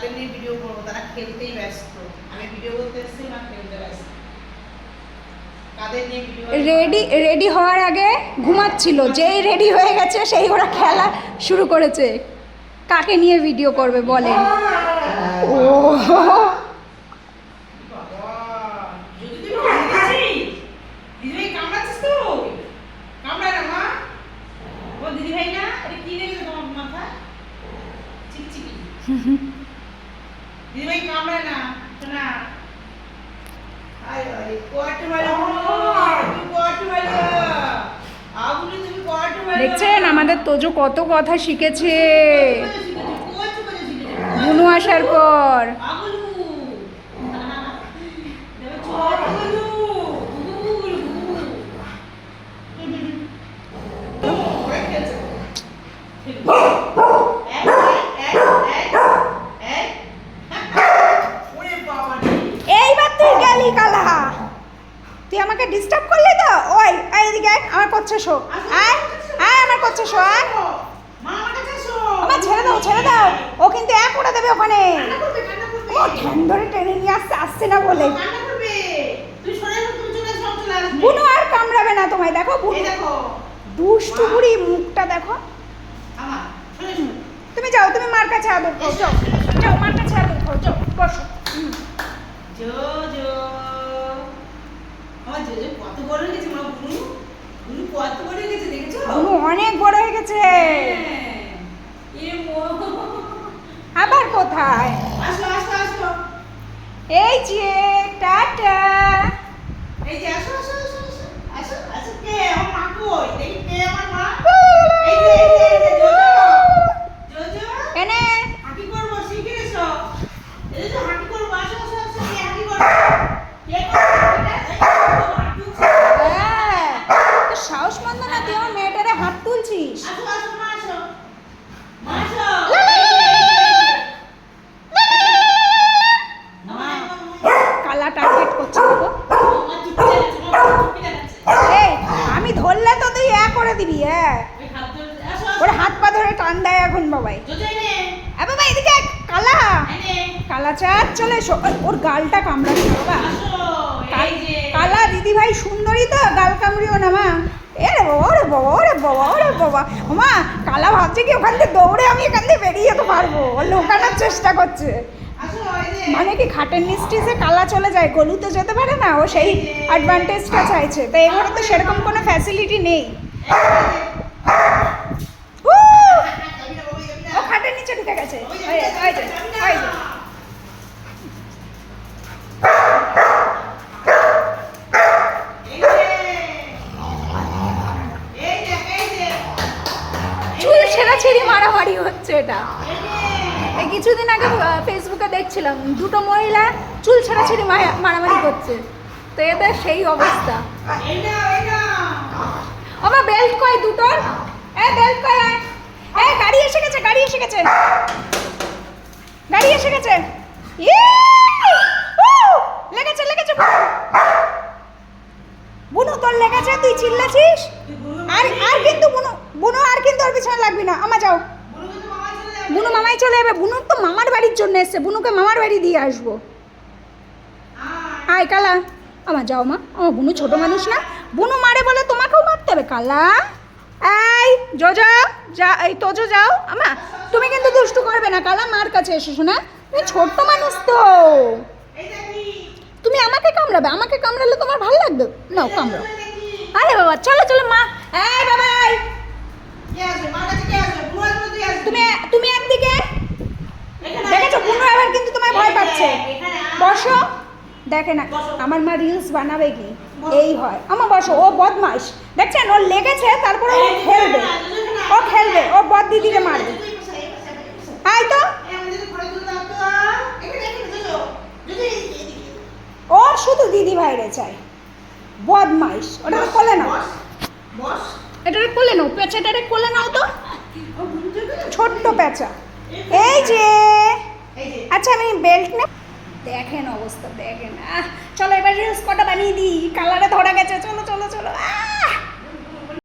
তাদের নিয়ে ভিডিও করবো, তারা খেলতেই ব্যস্ত। আমি ভিডিও করতে এসেছি না, খেলতে ব্যস্ত। রেডি রেডি হওয়ার আগে ঘুমাচ্ছিল, যেই রেডি হয়ে গেছে সেই ওরা খেলা শুরু করেছে। কাকে নিয়ে ভিডিও করবে বলেন? ও দিদিভাই কামড়ায় না, শোনা। দেখছেন আমাদের তোজো কত কথা শিখেছে বুনু আসার পর। এইবার তুই গেলি কালা, তুই আমাকে ডিস্টার্ব করলি তো। ওই এইদিকে আমার করছে শো, আয় আয় আমার করছে শো, আয় আমার ছেড়ে দাও ছেড়ে দাও, ও কিন্তু এক করে দেবে ওখানে। ও ঠ্যাং ধরে টেনে নিয়ে আসছে না বলে। বুনু আর কামড়াবে না তোমায়, দেখো বুনু দুষ্টু বুড়ি মুখটা দেখো। তুমি যাও, তুমি মার কাছে আদর করো, যাও যাও মার কাছে আদর করো, যাও বসো। জোজো আমার জোজো কত বড় হয়ে গেছে, মা বুনু বুনু কত বড় হয়ে গেছে দেখেছো? বুনু অনেক বড় হয়ে গেছে। আবার কোথায়? আসো আসো আসো, এই যে টাটা। এই যে আসো আসো আসো আসো আসো আসো। কে আমার মা কই? দেখি কে আমার মা? এই যে জোজো জোজো এনে হাঁটি করবো, শিখে এসো। এই যে হাঁটি করবো, আসো আসো আসো, কে হাঁটি করবো? কে করবে এটা? হাঁটি উঠছে। হ্যাঁ, তো সাহস মন্দ না তুই আমার মেয়েটারে হাত তুলছিস। আসো আসো মা, আসো মা, আসো। কালা টার্গেট করছে দেখো। এই আমি ধরলে তো তুই করে দিবি। হ্যাঁ ওর হাত পা ধরে টান দেয় এখন বাবাই। বাবা এদিকে কালা কালা চাঁদ চলে এসো। ওর গালটা কামড়াচ্ছে বাবা। কালা দিদি ভাই সুন্দরী তো, গাল কামড়িও না মা। এরে বাবা ওরে বাবা ওরে বাবা ওরে বাবা। মা কালা ভাবছে কি ওখান থেকে দৌড়ে আমি এখান থেকে বেরিয়ে যেতে পারবো, ও লুকানোর চেষ্টা করছে। মানে কি খাটের নিচে কালা চলে যায়, গলু তো যেতে পারে না, ও সেই অ্যাডভান্টেজটা চাইছে। তো এবারে তো সেরকম কোনো ফ্যাসিলিটি নেই। ও খাটের নিচে ঢুকে গেছে। চুল ছেঁড়াছেড়ি মারামারি হচ্ছে এটা। এই কিছুদিন আগে ফেসবুকে দেখছিলাম দুটো মহিলা চুল ছেঁড়াছেড়ি মারামারি করছে। তো এদের সেই অবস্থা। আমার বেল্ট কই দুটোর? এই বেল্ট কই? এই গাড়ি এসে গেছে, গাড়ি এসে গেছে, গাড়ি এসে গেছে। লেগেছে লেগেছে বুনু, তোর লেগেছে, তুই চিল্লাছিস। আর আর কিন্তু বুনু বুনু আর কিন্তু ওর পিছনে লাগবি না। আমা যাও, বুনু মামাই চলে যাবে। বুনুর তো মামার বাড়ির জন্য এসছে, বুনুকে মামার বাড়ি দিয়ে আসবো। আয় কালা, আমার যাও মা, আমার বুনু ছোট মানুষ না, বুনু মারে বলে তোমাকেও মারতে হবে। কালা এই জোজো যা, এই তোজো যাও। আমা তুমি কিন্তু দুষ্টু করবে না, কালা মার কাছে এসো শোনা, তুমি ছোট্ট মানুষ তো। তুমি আমাকে কামড়াবে, আমাকে কামড়ালে তোমার ভালো লাগবে? নাও কামড়াও। আরে বাবা চলো চলো মা। এই বাবা তুমি তুমি একদিকে দেখেছো, বুনু আবার কিন্তু তোমায় ভয় পাচ্ছে। বসো, দেখে না আমার মা রিলস বানাবে কি, এই হয়। আমার বসো, ও বদমাস দেখছেন, ওর লেগেছে তারপরে ও খেলবে, ও খেলবে, ও বদ দিদিকে মারবে। আয় তো, ও শুধু দিদি ভাইরে চাই, বদমাইশ। ওটাকে কোলে নাও, এটাকে কোলে নাও, পেঁচাটারে কোলে নাও তো, ছোট্ট পেঁচা। এই যে আচ্ছা আমি বেল্ট নে, দেখেন অবস্থা দেখেন। চলো এবার রিলস কটা বানিয়ে দিই, কালারে ধরা গেছে। চলো চলো চলো।